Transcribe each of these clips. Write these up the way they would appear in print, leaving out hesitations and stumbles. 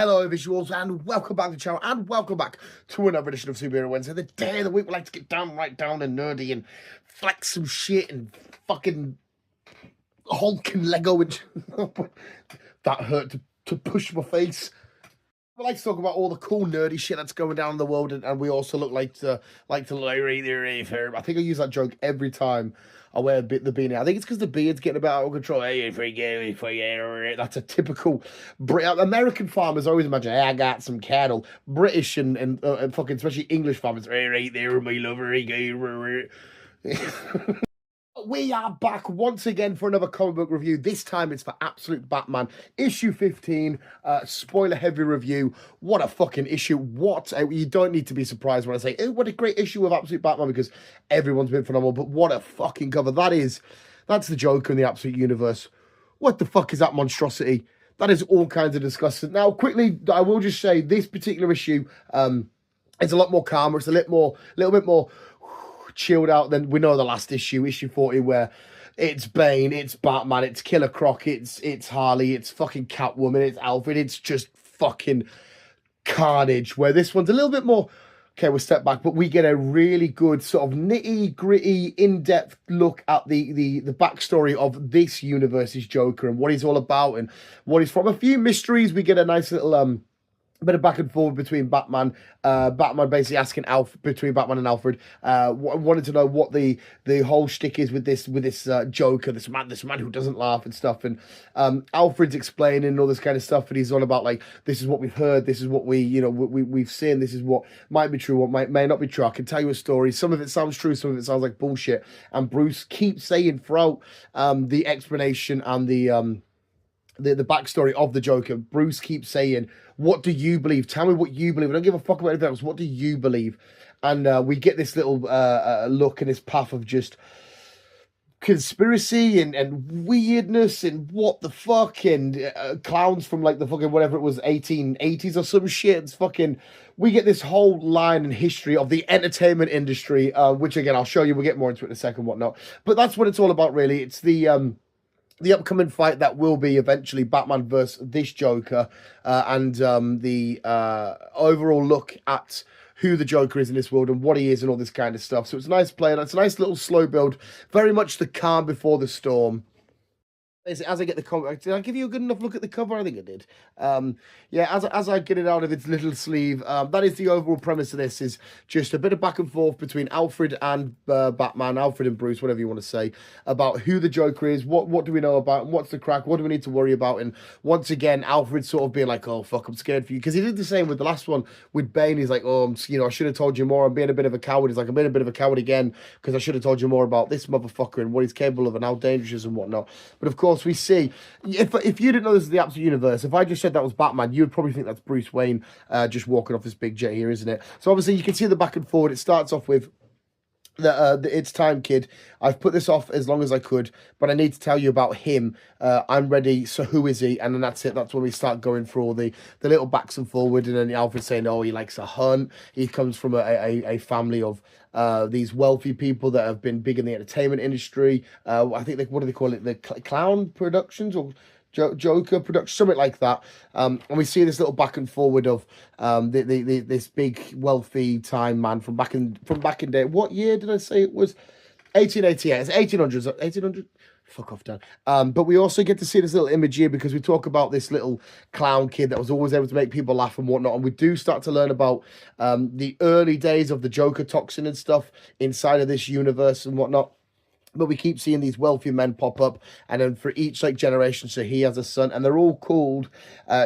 Hello visuals and welcome back to the channel and welcome back to another edition of Superhero Wednesday, the day of the week we like to get right down and nerdy and flex some shit and fucking Hulk and Lego and that hurt to push my face. We like to talk about all the cool nerdy shit that's going down in the world, and we also like to fair. I think I use that joke every time I wear the beanie. I think it's because the beard's getting a bit out of control. Hey, that's a typical American farmers always imagine. Hey, I got some cattle. British and fucking especially English farmers. Hey, right there, my lover. We are back once again for another comic book review. This time it's for Absolute Batman, issue 15, spoiler-heavy review. What a fucking issue. You don't need to be surprised when I say, oh, what a great issue of Absolute Batman, because everyone's been phenomenal, but what a fucking cover. That's the Joker in the Absolute Universe. What the fuck is that monstrosity? That is all kinds of disgusting. Now, quickly, I will just say, this particular issue is a lot more calmer. It's a little bit more chilled out than we know the last issue 40, where it's Bane, it's Batman, it's Killer Croc, it's Harley, it's fucking Catwoman, it's Alfred, it's just fucking carnage. Where this one's a little bit more, okay, we'll step back, but we get a really good sort of nitty gritty, in-depth look at the backstory of this universe's Joker and what he's all about and what he's from. A few mysteries. We get a nice little bit of back and forth between Batman. Batman basically asking between Batman and Alfred, wanted to know what the whole shtick is with this Joker, this man who doesn't laugh and stuff. And Alfred's explaining all this kind of stuff, and he's on about like, this is what we've heard, this is what we've seen, this is what might be true, what may not be true. I can tell you a story. Some of it sounds true, some of it sounds like bullshit. And Bruce keeps saying throughout the explanation and the backstory of the Joker, Bruce keeps saying, what do you believe? Tell me what you believe. I don't give a fuck about anything else. What do you believe? And we get this little look in this path of just conspiracy and weirdness and what the fuck, and clowns from like the fucking whatever it was, 1880s or some shit. It's fucking, we get this whole line and history of the entertainment industry, which again, I'll show you. We'll get more into it in a second, whatnot. But that's what it's all about, really. It's the upcoming fight that will be eventually Batman versus this Joker, and the overall look at who the Joker is in this world and what he is and all this kind of stuff. So it's a nice play, and it's a nice little slow build, very much the calm before the storm. As I get the cover, did I give you a good enough look at the cover? I think I did. Yeah, as I get it out of its little sleeve, that is the overall premise of this, is just a bit of back and forth between Alfred and Batman, Alfred and Bruce, whatever you want to say, about who the Joker is, what do we know about him, what's the crack, what do we need to worry about. And once again, Alfred sort of being like, oh, fuck, I'm scared for you. Because he did the same with the last one with Bane. He's like, oh, I should have told you more. I'm being a bit of a coward. He's like, I'm being a bit of a coward again because I should have told you more about this motherfucker and what he's capable of and how dangerous he is and whatnot. But of course, we see, if you didn't know this is the Absolute Universe, if I just said that was Batman, you would probably think that's Bruce Wayne just walking off this big jet here, isn't it? So obviously you can see the back and forward. It starts off with it's time, kid. I've put this off as long as I could, but I need to tell you about him. I'm ready. So who is he? And then that's it. That's when we start going through all the little backs and forward. And then Alfred saying, oh, he likes to hunt. He comes from a family of these wealthy people that have been big in the entertainment industry. I think what do they call it? The clown productions or Joker production, something like that. And we see this little back and forward of this big wealthy time man from back in day. What year did I say it was? 1888. It's 1800s. 1800. Fuck off, Dan. But we also get to see this little image here because we talk about this little clown kid that was always able to make people laugh and whatnot. And we do start to learn about the early days of the Joker toxin and stuff inside of this universe and whatnot. But we keep seeing these wealthy men pop up, and then for each like generation, so he has a son, and they're all called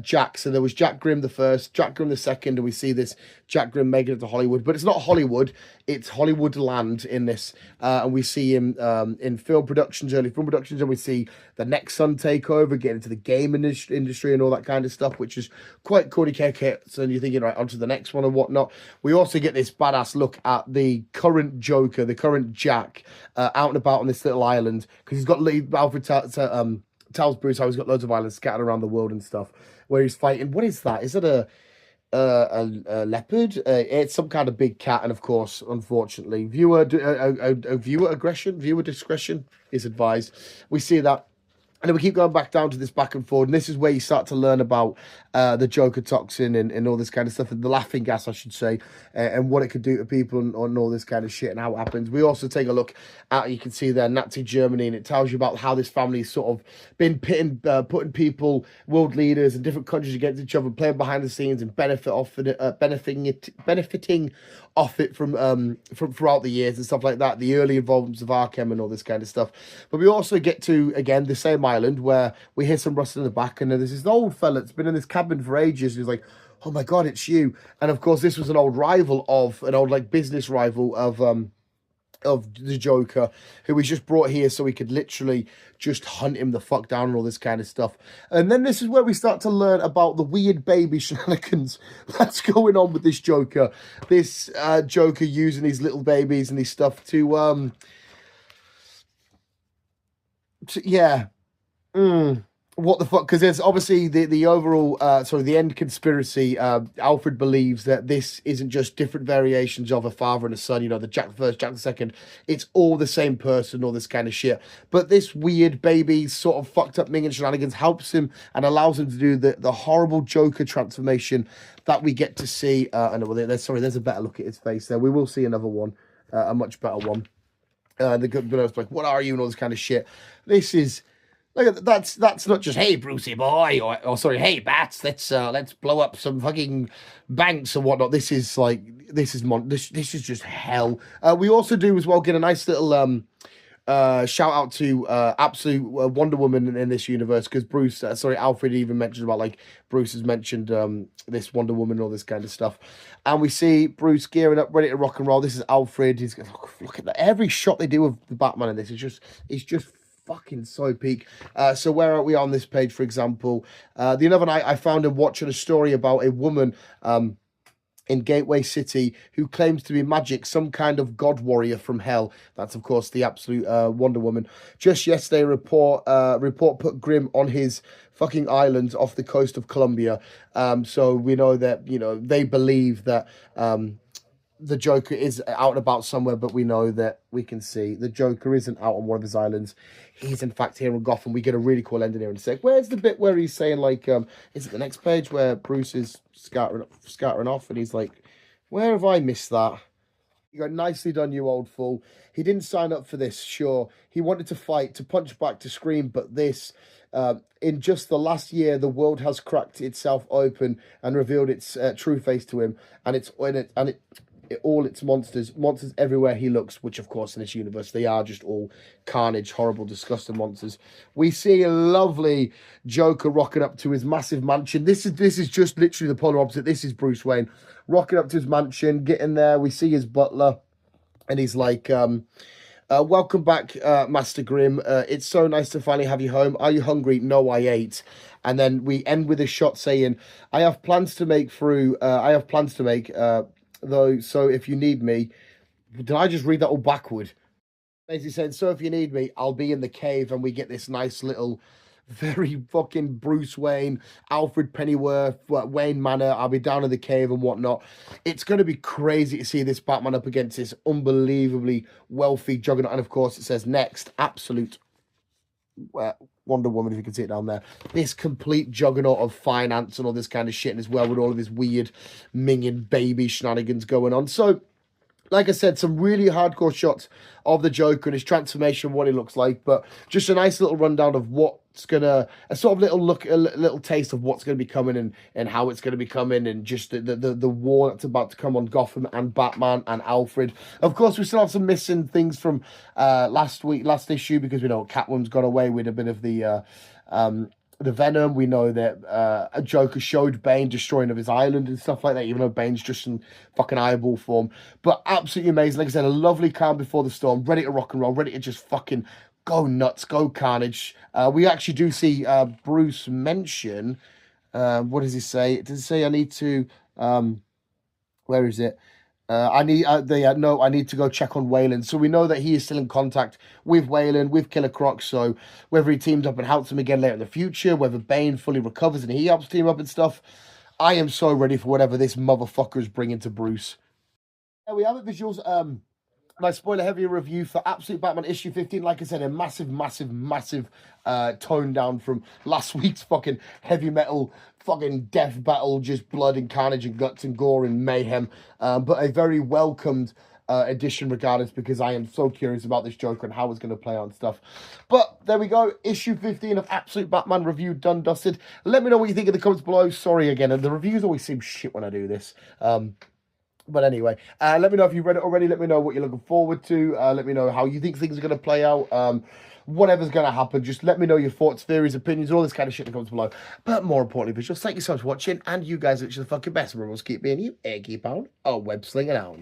Jack. So there was Jack Grimm the first, Jack Grimm the second, and we see this Jack Grimm making it to Hollywood. But it's not Hollywood, it's Hollywood land in this. And we see him in film productions, early film productions, and we see the next son take over, get into the game industry and all that kind of stuff, which is quite cool. So you're thinking, right, onto the next one and whatnot. We also get this badass look at the current Joker, the current Jack, out and about on this little island, because he's got Alfred tells Bruce how he's got loads of islands scattered around the world and stuff, where he's fighting. What is that? Is it a leopard? It's some kind of big cat, and of course, unfortunately, viewer discretion is advised. We see that And then we keep going back down to this back and forward, and this is where you start to learn about the Joker toxin and all this kind of stuff, and the laughing gas, I should say, and what it could do to people and all this kind of shit and how it happens. We also take a look at, you can see there, Nazi Germany, and it tells you about how this family has sort of been putting people, world leaders, and different countries against each other, playing behind the scenes and benefiting off it from throughout the years and stuff like that. The early involvements of Arkham and all this kind of stuff. But we also get to, again, the same island where we hear some rustling in the back, and there's this old fella that's been in this cabin for ages. And he's like, "Oh my god, it's you!" And of course, this was an old rival of an old like business rival of the Joker, who was just brought here so he could literally just hunt him the fuck down and all this kind of stuff. And then this is where we start to learn about the weird baby shenanigans that's going on with this Joker. This Joker using these little babies and his stuff to yeah. What the fuck? Because there's obviously the overall, the end conspiracy. Alfred believes that this isn't just different variations of a father and a son. You know, the Jack the First, Jack the Second. It's all the same person, all this kind of shit. But this weird baby, sort of fucked up Ming shenanigans helps him and allows him to do the horrible Joker transformation that we get to see. I know. There's a better look at his face there. We will see another one, a much better one. The good, like, what are you and all this kind of shit. This is. Look, that's not just, hey Brucey boy, or sorry, hey Bats, let's blow up some fucking banks and whatnot. This is just hell. We also do as well get a nice little shout out to absolute Wonder Woman in this universe, because Alfred even mentioned about, like, Bruce has mentioned this Wonder Woman and all this kind of stuff, and we see Bruce gearing up, ready to rock and roll. This is Alfred. He's look at that. Every shot they do of the Batman in this is just fucking so peak. So where are we on this page, for example? The other night I found him watching a story about a woman in Gateway City who claims to be magic, some kind of god warrior from hell. That's of course the absolute Wonder Woman. Just yesterday, report put Grimm on his fucking island off the coast of Colombia. So we know that, you know, they believe that the Joker is out and about somewhere, but we know that we can see the Joker isn't out on one of his islands. He's in fact here in Gotham. We get a really cool ending here in a sec. Where's the bit where he's saying, like, is it the next page where Bruce is scattering off and he's like, where have I missed that? You got nicely done, you old fool. He didn't sign up for this, sure. He wanted to fight, to punch back, to scream, but this, in just the last year, the world has cracked itself open and revealed its true face to him, and all its monsters everywhere he looks, which of course in this universe they are just all carnage, horrible, disgusting monsters. We see a lovely Joker rocking up to his massive mansion. This is just literally the polar opposite. This is Bruce Wayne rocking up to his mansion, getting there. We see his butler, and he's like, welcome back, Master Grimm. It's so nice to finally have you home. Are you hungry? No, I ate. And then we end with a shot saying, I have plans to make, though, so if you need me. Did I just read that all backward? Basically saying, so if you need me, I'll be in the cave, and we get this nice little, very fucking Bruce Wayne, Alfred Pennyworth, Wayne Manor. I'll be down in the cave and whatnot. It's going to be crazy to see this Batman up against this unbelievably wealthy juggernaut. And of course, it says next, absolute Wonder Woman, if you can see it down there. This complete juggernaut of finance and all this kind of shit, and as well with all of this weird minging baby shenanigans going on. So, like I said, some really hardcore shots of the Joker and his transformation, what he looks like, but just a nice little rundown of what's gonna, a sort of little taste of what's gonna be coming and how it's gonna be coming, and just the war that's about to come on Gotham and Batman and Alfred. Of course, we still have some missing things from last issue, because we know Catwoman's got away with a bit of the Venom. We know that a Joker showed Bane destroying of his island and stuff like that, even though Bane's just in fucking eyeball form. But absolutely amazing. Like I said, a lovely calm before the storm, ready to rock and roll, ready to just fucking go nuts, go carnage. We actually do see Bruce mention, what does he say? Does he say, I need to, where is it? I need to go check on Wayland. So we know that he is still in contact with Wayland, with Killer Croc. So whether he teams up and helps him again later in the future, whether Bane fully recovers and he helps team up and stuff, I am so ready for whatever this motherfucker is bringing to Bruce. Yeah, we have it, visuals. my spoiler heavy review for Absolute Batman issue 15. Like I said, a massive tone down from last week's fucking heavy metal, fucking death battle, just blood and carnage and guts and gore and mayhem. But a very welcomed edition regardless, because I am so curious about this Joker and how it's going to play on stuff. But there we go, issue 15 of Absolute Batman review done, dusted. Let me know what you think in the comments below. Sorry again, and the reviews always seem shit when I do this. But anyway, let me know if you've read it already. Let me know what you're looking forward to. Let me know how you think things are going to play out. Whatever's going to happen, just let me know your thoughts, theories, opinions, all this kind of shit in the comments below. But more importantly, visuals, thank you so much for watching. And you guys are the fucking best. Remember, keep being you, and keep on, web slinging out.